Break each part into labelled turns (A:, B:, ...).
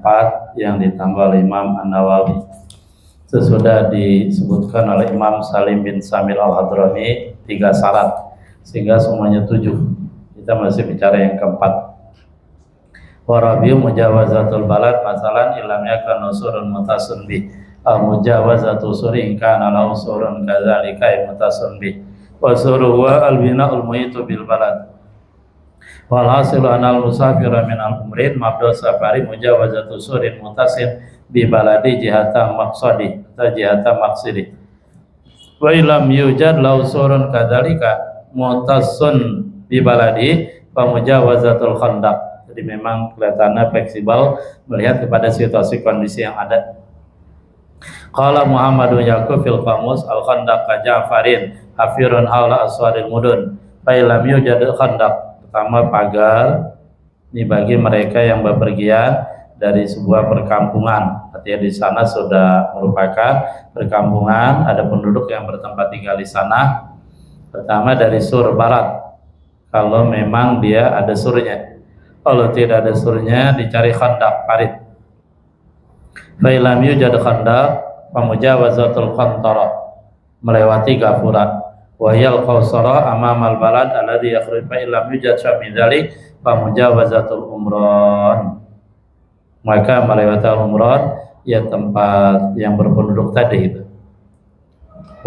A: 4 yang ditambah oleh Imam An-Nawawi. Sesudah disebutkan oleh Imam Salim bin Samil Al-Hadrami 3 syarat, sehingga semuanya 7. Kita masih bicara yang keempat. Warabiu mujawazatul balad masalan ilam yakan usurun mutasun bih mujawazatu suri kana lahu usurun kadzalika mutasun bih wa suru wa albina'ul muhitu bil balad wal hasilu anal musafira min al umrin mabda safari mujawazatu surin mutasin bi baladi jihata maqsadi atau jihata maqsidi wa ilam yujad lahu usurun kadzalika mutasun bi baladi fa mujawazatul khandaq. Jadi memang kelihatannya fleksibel melihat kepada situasi kondisi yang ada. Qala Muhammadun Yaqub fil qamus al-khandaq ka Ja'farin hafirun haula aswaril mudun fa lam yujad khandaq. Pertama, pagar ini bagi mereka yang bepergian dari sebuah perkampungan. Artinya di sana sudah merupakan perkampungan, ada penduduk yang bertempat tinggal di sana. Pertama dari sur barat, kalau memang dia ada surnya. Kalau tidak ada surnya, dicari khandaq, parit. Fa'ilam yujad khandaq pamujawazatul qantara, melewati gafuran. Wahyal qawsara amamal balad alladhi yakhruj fa'ilam yujad min dzalik pamujawazatul umran. Maka melewati umran, ya tempat yang berpenduduk tadi itu.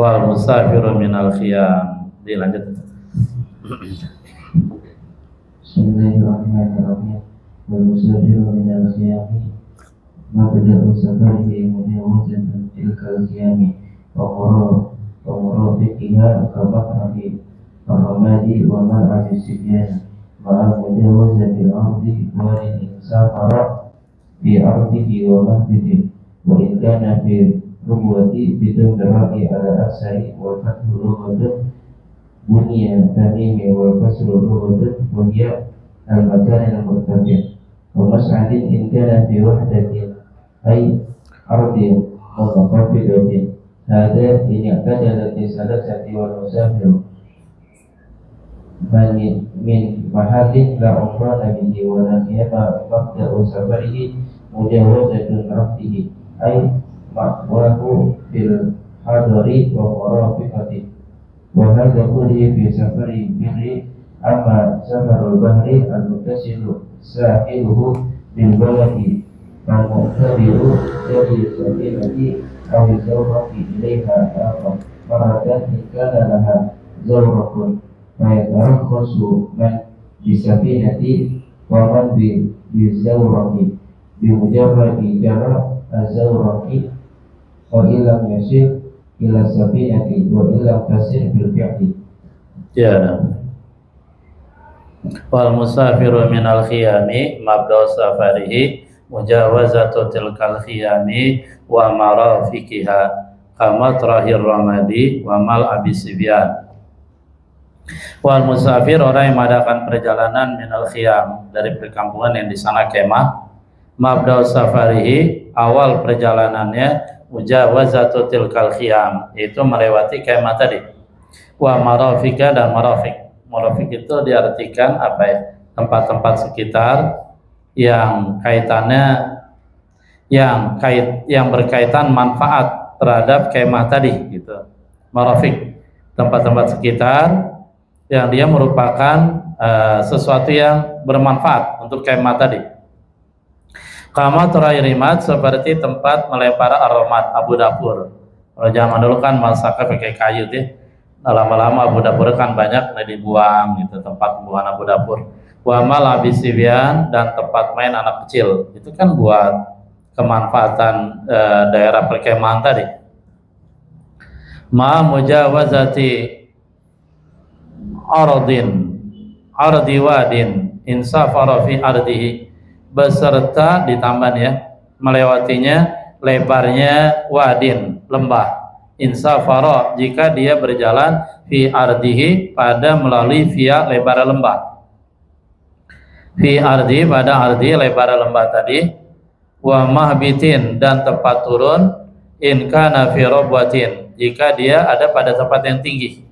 A: Wal musafiru minal khiyam. Dilanjut.
B: Bismillahirrahmanirrahim. Wal musafiru minal khiyami mabda'u safarihi mujawazatan tilkal khiyami wa murafiqiha kabaqrahi ar-ramadi wa mar'abi sibyan ma'a mujawazatil ardi wa safara fi ardihi wa mahdihi wa in kana fi rubwati bidun beraki ala aksari wa fathu lughadun bunya tamimi wal kasru lughadun wa hiya al-makan al-murtafi' wa mas'adin in kana fi wahdatin ay ardin wa qafidatin hadha in i'tadala fi salasati wal musafir min mahallin la umrana bihi wa la qiyama mabda'u safarihi mujawazatun raftihi ay ma'wahu fil hadari wa murafiqati wa hadha kulli fi safari birri amma safarul bahri al-muttasilu sahiluhu bil baladi al-mu'tabiru jadi sabilati aw zawrati ilaiha akhar maratan ikana laha zawrakun fayatarkhasu man bisabinati wa man bizawrati bimujarradi jara azawrati wa ilam yasir ila sabinati wa ilam tasir bil fi'li.
A: Ya. Wal musafiru minal khiyami mabda'u safarihi mujawazatu tilkal khiyami wa marafiqiha kama trahir ramadi wa mal abisibyan. Wal musafir, orang yang mengadakan perjalanan minal khiyam, dari perkampungan yang di sana kemah, mabda'u safarihi, awal perjalanannya mujawazatu tilkal khiyam, yaitu melewati kemah tadi. Wa marafiqa dan marafiq. Marafiq itu diartikan apa ya? Tempat-tempat sekitar yang kaitannya yang berkaitan manfaat terhadap kemah tadi gitu. Marafiq, tempat-tempat sekitar yang dia merupakan sesuatu yang bermanfaat untuk kemah tadi. Kama turairimat, seperti tempat melempar aromat abu dapur. Kalau zaman dulu kan masaknya pakai kayu tuh. Lama-lama abu dapur kan banyak dibuang gitu, tempat pembuangan abu dapur. Wa mal abisibian, dan tempat main anak kecil. Itu kan buat kemanfaatan daerah perkemahan tadi. Ma mujawazati ardi wadin insafara fi ardihi, beserta ditambah ya, melewatinya lebarnya wadin, lembah. Insafara, jika dia berjalan fi ardihi, pada melalui via lebar lembah. Fi ardi, pada ardi lebar lembah tadi. Wa mahbitin, dan tempat turun. In kana fi rabwatin, jika dia ada pada tempat yang tinggi.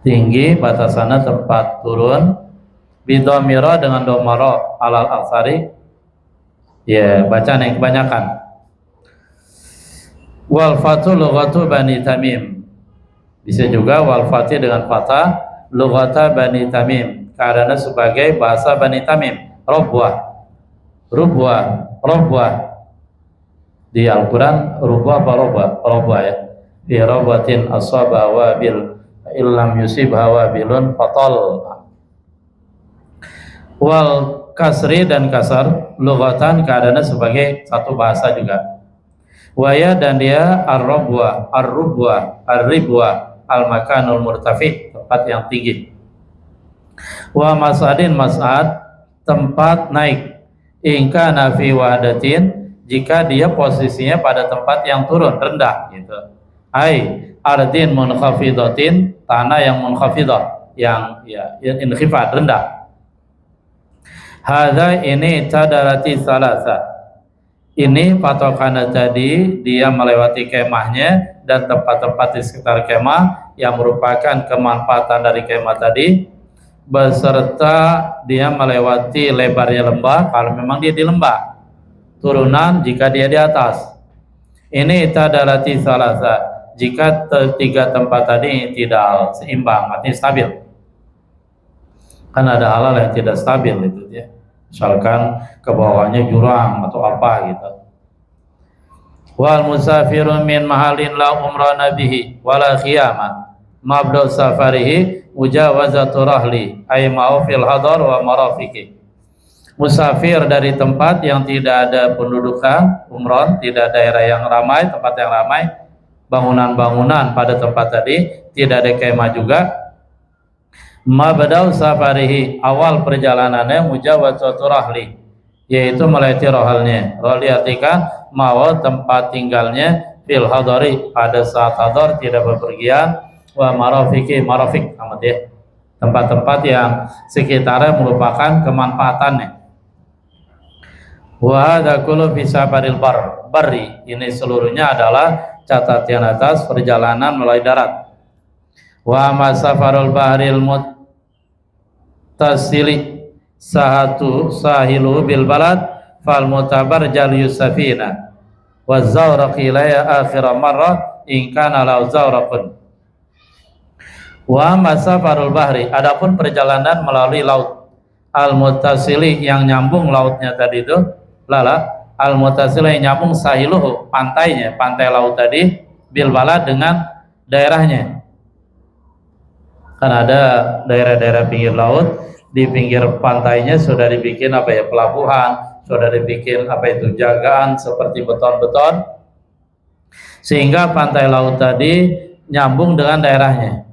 A: Tinggi, batasannya tempat turun. Bidomira, dengan domaro alal aksari, Ya, bacaan yang kebanyakan. Wal fatu lughatu Bani Tamim. Bisa juga wal fati dengan fathah lughata Bani Tamim, karena sebagai bahasa Bani Tamim. Robwah, robwah di Al-Quran. Robwah apa robwah? Robwah ya. Fi robwatin asaba wabil illam yusib hawabilun fatal. Wal kasri dan kasar lughatan, keadaannya sebagai satu bahasa juga. Waya dan dia ar-robwah, ar-rubwah, ar-ribwah, al-makanul murtafi, tempat yang tinggi. Wa mas'adin, mas'ad, tempat naik. Ingka nafi wahdatin, jika dia posisinya pada tempat yang turun, rendah gitu. Ai ardin munkhafidatin, tanah yang munkhafidah, yang ya inkhifad, rendah. Hadza ini tadarati salasa. Ini patokannya tadi, dia melewati kemahnya dan tempat-tempat di sekitar kemah yang merupakan kemanfaatan dari kemah tadi, beserta dia melewati lebarnya lembah kalau memang dia di lembah, turunan jika dia di atas. Ini tadarati salasa, jika tiga tempat tadi tidak seimbang, artinya stabil. Kan ada hal-hal yang tidak stabil itu ya, misalkan ke bawahnya jurang atau apa gitu. Wal musafiru min mahalin la umrana bihi wala khiyama mabda safarihi mujawazatu rahli ay ma'u fil hadar wa marafiqi. Musafir dari tempat yang tidak ada pendudukan, umron, tidak daerah yang ramai, tempat yang ramai, bangunan-bangunan pada tempat tadi, tidak ada kemah juga. Mabda'u safarihi, awal perjalanannya mujawazatu rahli, yaitu melewati rohalnya. Rohli artikan mau tempat tinggalnya, fil hadari, pada saat hadar tidak bepergian, wa marafiqi, marafiq amat ya, tempat-tempat yang sekitarnya merupakan kemanfaatannya. Wa hadza kullu fi safaril barri, ini seluruhnya adalah catatan atas perjalanan melalui darat. Wa ma safarul bahril muttasili sahatu sahilu bil balad fal mutabar jal yusafina wa zawraq ilaya akhir marrah in kana la zawraqun. Wa ma safarul bahri, adapun perjalanan melalui laut, al muttasili yang nyambung lautnya tadi itu, lala al muttasili yang nyambung sahiluhu, pantainya, pantai laut tadi, bil balad dengan daerahnya. Kan ada daerah-daerah pinggir laut, di pinggir pantainya sudah dibikin apa ya, pelabuhan, sudah dibikin apa itu, jagaan seperti beton-beton, sehingga pantai laut tadi nyambung dengan daerahnya.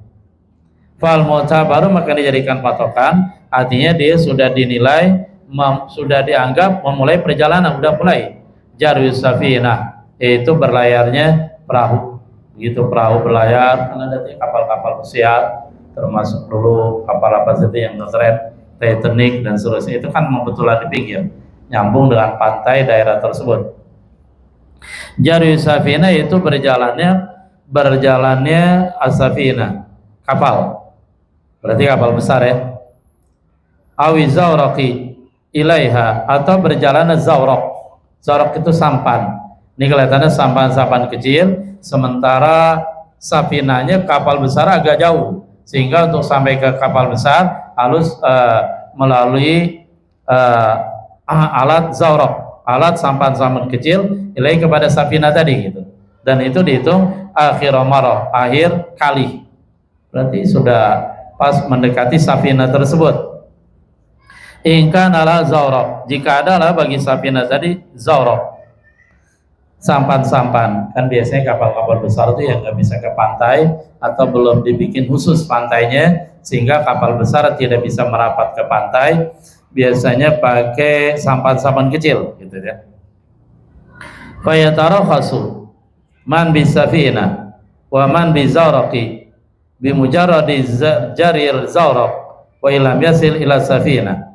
A: Fal mu'tabaru, maka dijadikan patokan, artinya dia sudah dinilai, sudah dianggap memulai perjalanan, sudah mulai jarwis safinah, yaitu berlayarnya perahu, begitu perahu berlayar. Kan ada kapal-kapal pesiar, termasuk dulu kapal apa saja yang ngetren, Titanic dan seterusnya, itu kan membetulan di pinggir, nyambung dengan pantai daerah tersebut. Jarwi safina itu berjalannya asafina, kapal, berarti kapal besar ya. Awi zawraqi ilaiha, atau berjalan zawraq. Zawraq itu sampan, ini kelihatannya sampan-sampan kecil, sementara safinanya kapal besar agak jauh, sehingga untuk sampai ke kapal besar harus melalui alat zawraq, alat sampan-sampan kecil, ilai kepada safina tadi gitu. Dan itu dihitung akhir marah, akhir kali, berarti sudah pas mendekati safina tersebut. Ingkan ala zawraq, jika adalah bagi safina tadi zawraq, sampan-sampan. Kan biasanya kapal-kapal besar itu yang nggak bisa ke pantai atau belum dibikin khusus pantainya, sehingga kapal besar tidak bisa merapat ke pantai, biasanya pakai sampan-sampan kecil gitu ya. Fayatarokhasu man bisafina wa man bizawraqi bimujarradi jarir zawraq wa ilam yasil ila safina.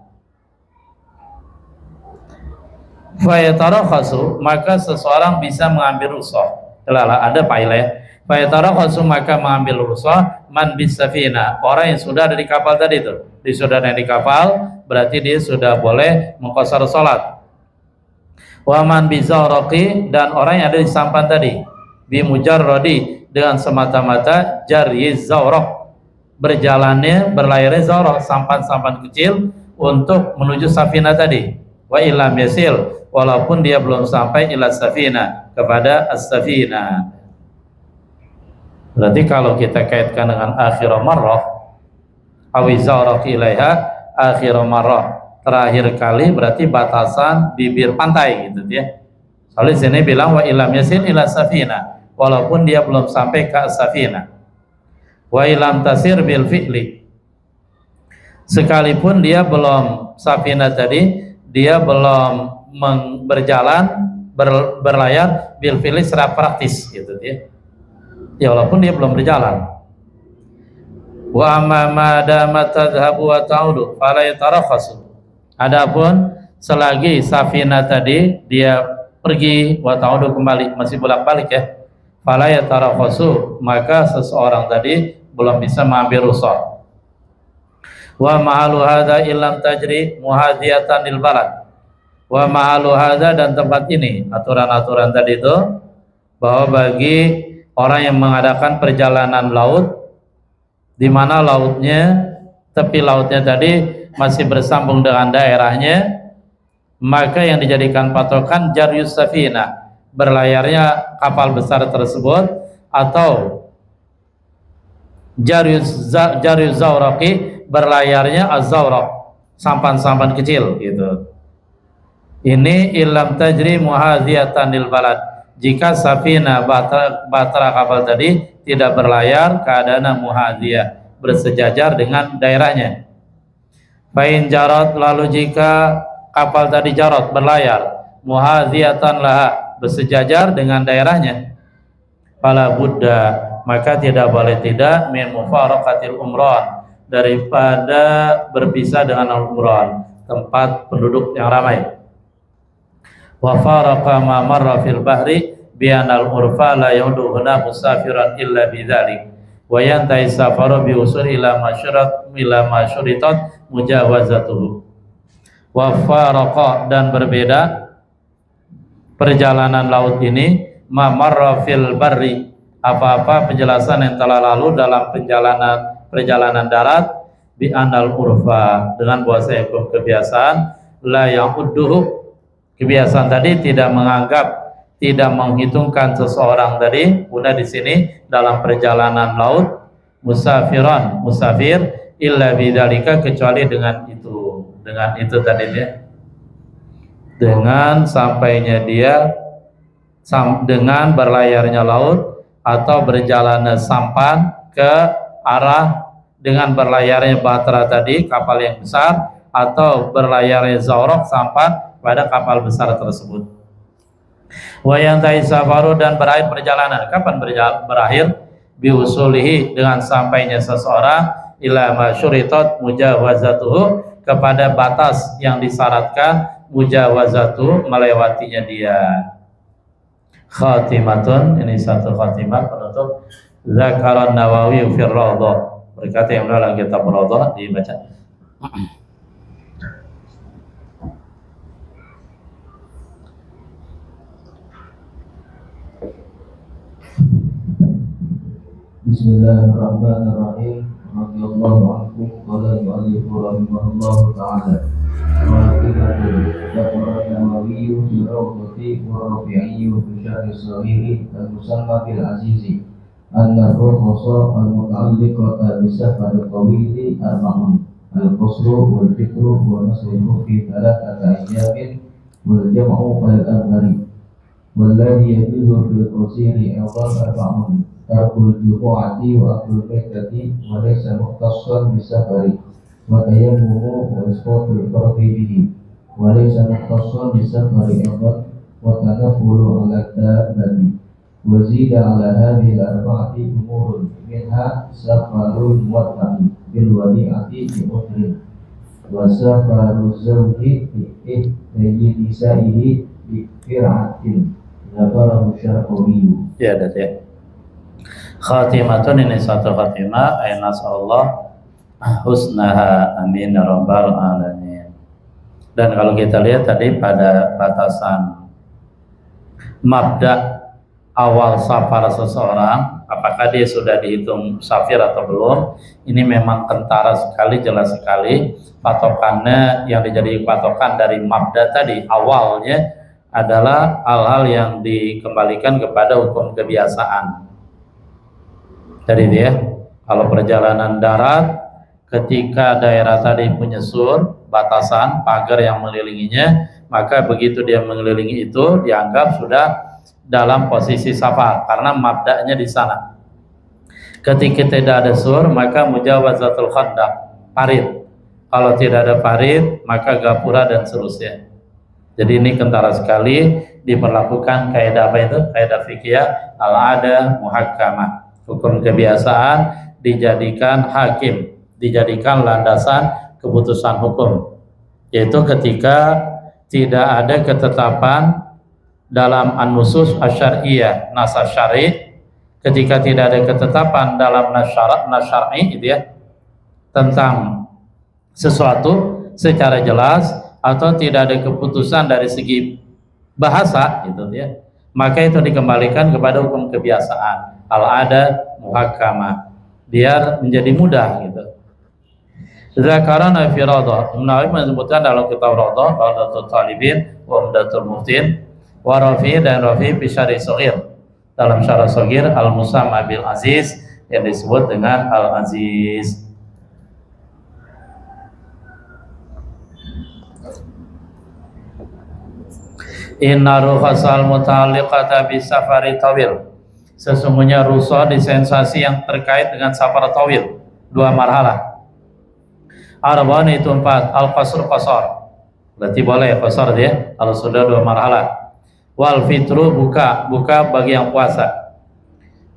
A: Fayatarokhasu, maka seseorang bisa mengambil rukhsah. Lala ada pilot. Fayatarokhasu, maka mengambil rukhsah man bisafina, orang yang sudah ada di kapal tadi itu. Dia sudah ada di kapal, berarti dia sudah boleh mengqashar salat. Waman bizaraqi, dan orang yang ada di sampan tadi, bimujarradi, dengan semata-mata jaryiz zawraq, berjalannya berlayarnya zawraq, sampan-sampan kecil untuk menuju safina tadi. Wa illam yasil, walaupun dia belum sampai ila safina, kepada as-safina. Berarti kalau kita kaitkan dengan akhir marrah, awi zawraq ilaiha akhir marrah, terakhir kali, berarti batasan bibir pantai gitu ya. Soalnya sini bilang wa ilam yasin ila safina, walaupun dia belum sampai ke safina. Wa ilam tasir bil fi'li, sekalipun dia belum safina tadi, dia belum berjalan berlayar bil fi'li secara praktis gitu ya. Ya walaupun dia belum berjalan. Wa amma ma damat tadhhabu wa ta'udu fala yatarakhasu, adapun selagi safina tadi dia pergi wa ta'udu kembali, masih bolak-balik ya, fala yatarakhasu, maka seseorang tadi belum bisa mengambil rukhsah. Wa ma'alu hadza illam tajri muhadiyatan lil balad, wa ma'alu hadza, dan tempat ini aturan-aturan tadi itu bahwa bagi orang yang mengadakan perjalanan laut di mana lautnya, tepi lautnya tadi masih bersambung dengan daerahnya, maka yang dijadikan patokan jaryus safina, berlayarnya kapal besar tersebut, atau jaryus zawraqi, berlayarnya az-zawraq, sampan-sampan kecil gitu. Ini ilam tajri muhadiyatan lil balad, jika safina batra kapal tadi tidak berlayar keadaan muhadiyah, bersejajar dengan daerahnya. Fain jarat, lalu jika kapal tadi jarat, berlayar, muhadiyatan laha, bersejajar dengan daerahnya, fala buddha, maka tidak boleh tidak min mufaraqatil umran, daripada berpisah dengan umran, tempat penduduk yang ramai. Wa faraqa ma marra fil bahri bi anal urfa la yaudu huna musafiran illa bidzalik wa yantahi safaru bi usul ila masyuritat mujawazatuhu. Wa faraqa, dan berbeda perjalanan laut ini, ma marra fil barri, apa-apa penjelasan yang telah lalu dalam perjalanan darat, bi anal urfa, dengan bahasa hukum kebiasaan, la yauduhu, kebiasaan tadi tidak menganggap, tidak menghitungkan seseorang tadi udah di sini dalam perjalanan laut musafir illa bidzalika, kecuali dengan itu tadi dia, dengan sampainya dia, dengan berlayarnya laut atau berjalannya sampan ke arah, dengan berlayarnya batra tadi kapal yang besar, atau berlayarnya zawraq sampan pada kapal besar tersebut. Wa yantahi safaru, dan berakhir perjalanan, kapan berakhir? Biusulihi, dengan sampainya seseorang, ila masyuritat mujawazatuhu, kepada batas yang disyaratkan mujawazatuhu, melewatinya dia. Khatimatun, ini satu khatimah penutup. Zakaran Nawawi fi Rawdah, berkata yang dalam kitab Rawdah, dibaca.
B: Bismillahirrahmanirrahim. Radhiyallahu anhu qala al-mu'allif rahimahullahu ta'ala wa qila dzakara Nawawi fi rawdati wa Rabi'i fi syarh as-sahih al-musamma bil azizi anna rukhsa al-muta'alliqata bi safar al-tawil arba'un al-qasru wal fikru wa nasruhu fi thalathati ayyamin wal jam'u al-adhari walladhi yajuzu fil qasiri awal arba'un Tarkul jumu'ati wa aklul baitati wa laysa mukhtassan bisafari wa tayammumu wa isqatul fardi bihi wa laysa mukhtassan bisafari aidan wa tanafulu ala tabbati wa zida ala hadhihi al-arba'ati umurun minha safarul muwatta'i bil wadi'ati bi udrin wa safarul zawji bi nisa'ihi bi fir'atin Zakarahu syarqawiyyu.
A: Ya, ada ya. Khatimatun, ini satu khatimah, nasallallahu husnaha, amin ya rabbal alamin. Dan kalau kita lihat tadi pada batasan mabda awal safar seseorang, apakah dia sudah dihitung safir atau belum, ini memang kentara sekali, jelas sekali. Patokannya yang dijadikan patokan dari mabda tadi awalnya adalah hal-hal yang dikembalikan kepada hukum kebiasaan. Jadi dia, kalau perjalanan darat, ketika daerah tadi punya sur, batasan, pagar yang mengelilinginya, maka begitu dia mengelilingi itu dianggap sudah dalam posisi safar karena mabda'nya di sana. Ketika tidak ada sur, maka mujawazatul khandaq, parit. Kalau tidak ada parit, maka gapura dan seterusnya. Jadi ini kentara sekali diperlakukan kaidah apa itu? Kaidah fikih al-ada muhakkamah. Hukum kebiasaan dijadikan hakim, dijadikan landasan keputusan hukum. Yaitu ketika tidak ada ketetapan dalam an-nusus asy-syar'iyyah, nas syar'i, ketika tidak ada ketetapan dalam nas syar'i itu ya, tentang sesuatu secara jelas, atau tidak ada keputusan dari segi bahasa gitu ya, maka itu dikembalikan kepada hukum kebiasaan, al-ada muhakkamah, biar menjadi mudah gitu. Zakarana fi Rawdah, Ibnu Nawawi menyebutkan dalam kitab Rawdah, Rawdatul Talibin wa Umdatul Muftin, wa Rafi dan Rafi fi Syarih Shaghir, dalam Syarah Shaghir al-Musamma bil Aziz yang disebut dengan al-Aziz. Inna rukhasal muta'alliqata bi safari tawil, sesungguhnya rukhsah di sensasi yang terkait dengan safar tawil, dua marhalah. Arba'an itu 4, al-qasr qasar, berarti boleh qasar dia kalau sudah dua marhalah. Wal fitru buka bagi yang puasa.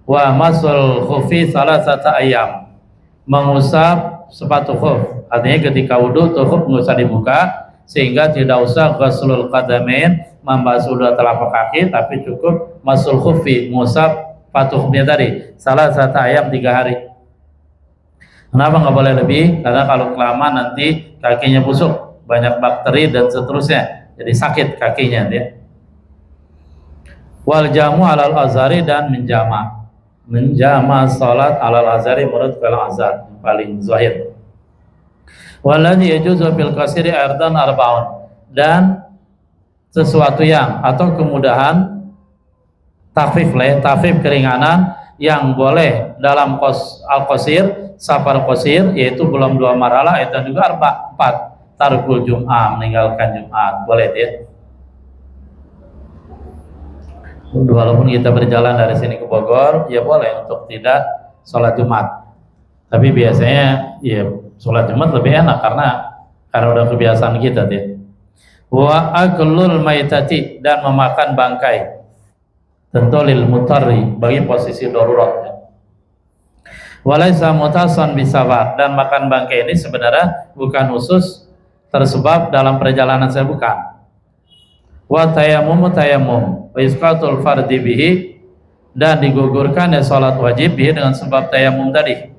A: Wa masul khufi salasata ayyam, mengusap sepatu khuf, artinya ketika wudu tuh khuf nggak usah dibuka, sehingga tidak usah ghuslul qadamain, membasuh dua telapak kaki, tapi cukup masul khufi, mengusap sepatu khufnya tadi salasata ayyam, 3 hari. Kenapa nggak boleh lebih? Karena kalau kelamaan nanti kakinya busuk, banyak bakteri dan seterusnya, jadi sakit kakinya dia. Wal jamu alal azhari, dan menjama salat alal azhari menurut kalau azhar paling zahir. Waladhi yajuzu fil qasiri ardan arba'un, dan sesuatu yang atau kemudahan takhfif keringanan yang boleh dalam al-qasir, safar qasir, yaitu belum 2 marhalah, itu juga 4, tarkul jum'ah, meninggalkan Jumat, boleh dia. Walaupun kita berjalan dari sini ke Bogor, ya boleh untuk tidak sholat Jumat. Tapi biasanya ya sholat Jumat lebih enak karena udah kebiasaan kita dia. Wa aklul maitati, dan memakan bangkai, tentu lil mutarri, bagi posisi darurat. Walaysa mutasan bisafar, dan makan bangkai ini sebenarnya bukan khusus tersebab dalam perjalanan saya, bukan. Wa tayammum wa isqatul fardhi bihi, dan digugurkan ya salat wajib bihi dengan sebab tayammum tadi.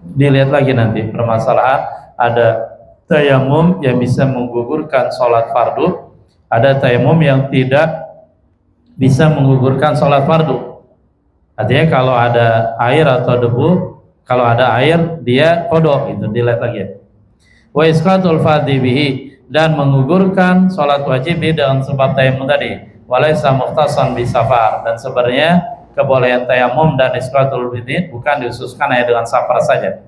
A: Dilihat lagi nanti permasalahan, ada tayammum yang bisa menggugurkan salat fardu, ada tayammum yang tidak bisa menggugurkan salat fardu. Artinya kalau ada air atau debu, kalau ada air dia qada, itu dilihat lagi ya. Wa isqatul fardhi bihi, dan menggugurkan sholat wajib dengan sebab tayammum tadi. Walaysa mukhtasan bisafar, dan sebenarnya kebolehan tayammum dan isqatul fardhi bukan dikhususkan hanya dengan safar saja.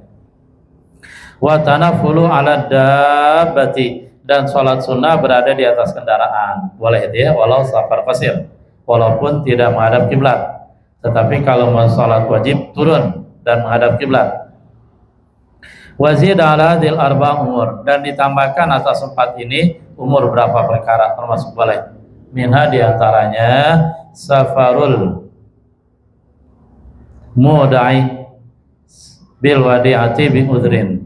A: Wa tanafulu ala dabbati, dan sholat sunnah berada di atas kendaraan, boleh dia walau safar qasir, walaupun tidak menghadap kiblat. Tetapi kalau mau sholat wajib turun dan menghadap kiblat. Wazid ala dil arba umur, dan ditambahkan atas 4 ini umur berapa perkara termasuk boleh. Minha diantaranya safarul muda'i bil wadi'ati bi udrin,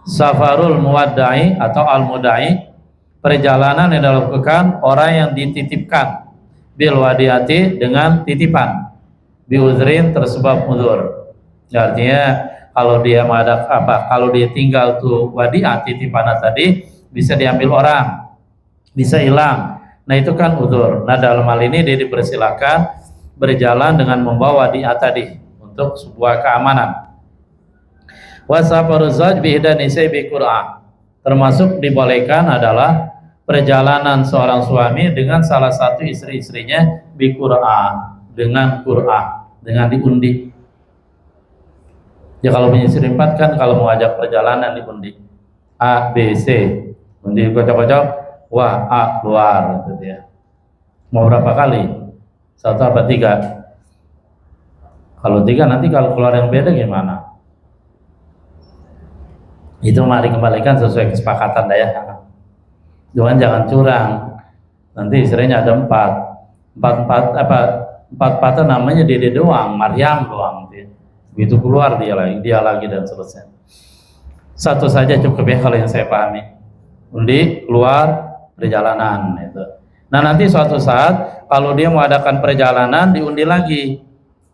A: safarul muwadda'i atau al-muda'i, perjalanan yang dilakukan orang yang dititipkan, bil wadiati, dengan titipan, bi uzrin, tersebab uzur. Artinya Kalau dia kalau dia tinggal tuh wadi'ah titipanah tadi bisa diambil orang, bisa hilang. Nah itu kan udzur. Nah dalam hal ini dia dipersilakan berjalan dengan membawa wadi'ah tadi untuk sebuah keamanan. Wa safaru zawj bi ihda nisa'i bi Qur'an. Termasuk dibolehkan adalah perjalanan seorang suami dengan salah satu istri-istrinya bi Qur'an, dengan Qur'an, dengan diundi. Ya kalau punya istri 4 kan kalau mau ajak perjalanan diundi A, B, C, undi kocok-kocok, wah A keluar gitu ya. Mau berapa kali? 1 apa 3? Kalau 3 nanti kalau keluar yang beda gimana? Itu mari kembalikan sesuai kesepakatan dah ya. Jangan curang. Nanti istrinya ada 4 namanya Dede doang, Maryam doang gitu. Begitu keluar dia lagi dan seterusnya. Satu saja cukup ya kalau yang saya pahami. Undi keluar perjalanan itu. Nah nanti suatu saat kalau dia mau adakan perjalanan diundi lagi.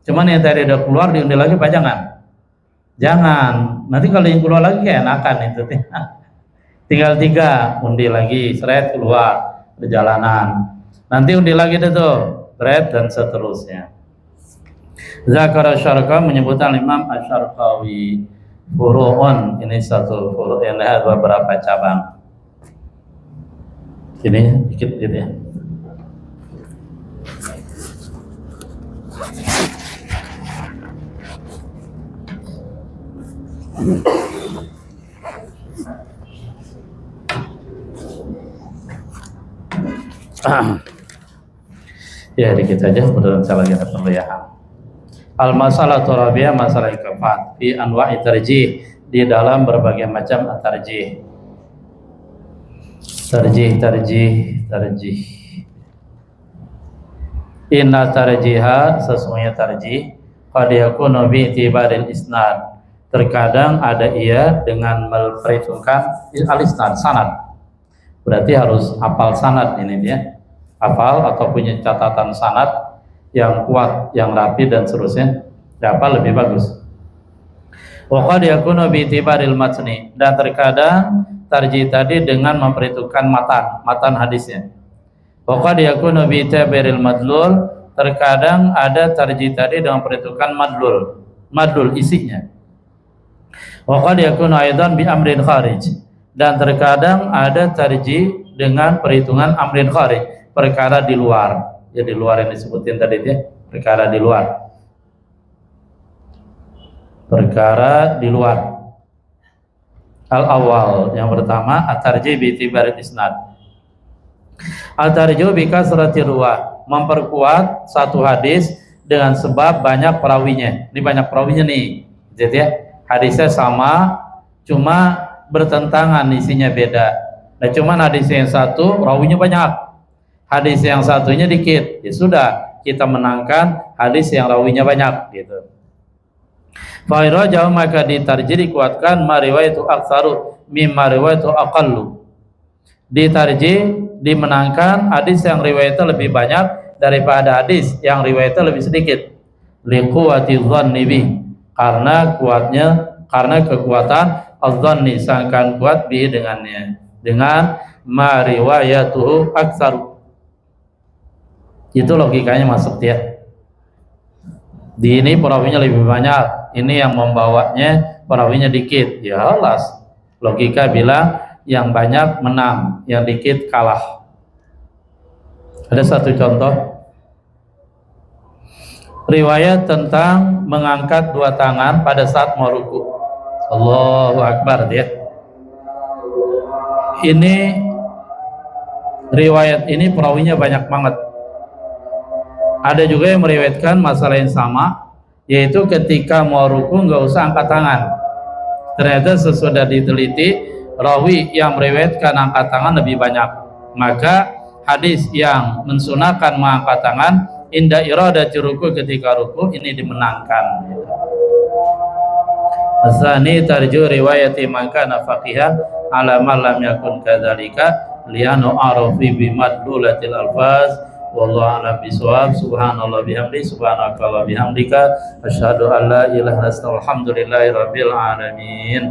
A: Cuman yang tadi udah keluar diundi lagi apa jangan? Jangan. Nanti kalau yang keluar lagi keenakan itu. Tinggal 3 undi lagi, seret keluar perjalanan. Nanti undi lagi deh tuh, seret dan seterusnya. Zakar Asy-Syarqawi menyebutkan Imam Asy-Syarqawi furu'un, ini satu furu' yang ada beberapa cabang. Ini dikit gitu ya. Ya dikit saja, mudah-mudahan saya lagi ada perlu ya. Al-masalah Rabi'ah, masalah yang keempat fi anwa'i tarjih, di dalam berbagai macam tarjih. Tarjih. Inna tarjiha, sesungguhnya tarjih qad yakunu bi i'tibaril isnad. Terkadang ada ia dengan memperhitungkan al-isnad, sanad. Berarti harus hafal sanad ini dia. Hafal atau punya catatan sanad yang kuat, yang rapi dan seterusnya, dapat lebih bagus. Wa qad yakunu bi i'tibaril matni, dan terkadang tarjih tadi dengan memperhitungkan matan hadisnya. Wa qad yakunu bi i'tibaril madlul, terkadang ada tarjih tadi dengan memperhitungkan madlul isinya. Wa qad yakunu aidan bi amrin kharij, dan terkadang ada tarjih dengan perhitungan amrin kharij, perkara di luar. Ya di luar yang disebutin tadi ya, perkara di luar. Perkara di luar. Al-awwal, yang pertama at-tarjih bi i'tibaril isnad. At-tarjih bi kasrati ruwah, memperkuat satu hadis dengan sebab banyak perawinya. Ini banyak perawinya nih. Gitu ya. Hadisnya sama, cuma bertentangan, isinya beda. Nah, cuman hadis yang satu rawinya banyak, hadis yang satunya dikit. Ya sudah, kita menangkan hadis yang rawinya banyak gitu. Fa jauh maka ditarjih dikuatkan ma riwayatu aktsaru mimma riwayatu aqallu. Ditarjih dimenangkan hadis yang riwayatnya lebih banyak daripada hadis yang riwayatnya lebih sedikit. Liquwati dhanni bi, karena kekuatan az-dhanni, sangkaan kuat bi dengannya, dengan ma riwayatuhu aktsaru. Itu logikanya masuk ya. Di ini perawinya lebih banyak, ini yang membawanya perawinya dikit. Ya jelas, logika bilang yang banyak menang, yang dikit kalah. Ada satu contoh riwayat tentang mengangkat 2 tangan pada saat mau ruku. Allahu Akbar ya. Ini riwayat ini perawinya banyak banget. Ada juga yang meriwayatkan masalah yang sama, yaitu ketika mau ruku nggak usah angkat tangan. Ternyata sesudah diteliti, rawi yang meriwayatkan angkat tangan lebih banyak. Maka hadis yang mensunahkan mengangkat tangan inda iradati ruku, ketika ruku, ini dimenangkan. Asani tarju riwayati man kana faqihan ala man lam yakun kadzalika lianu arafi bi madlulatil alfaz Wallahu a'lam bishawab. Subhanallah bihamdi, subhanaka wa bihamdika, asyhadu an la ilaha illa anta, alhamdulillahi rabbil alamin.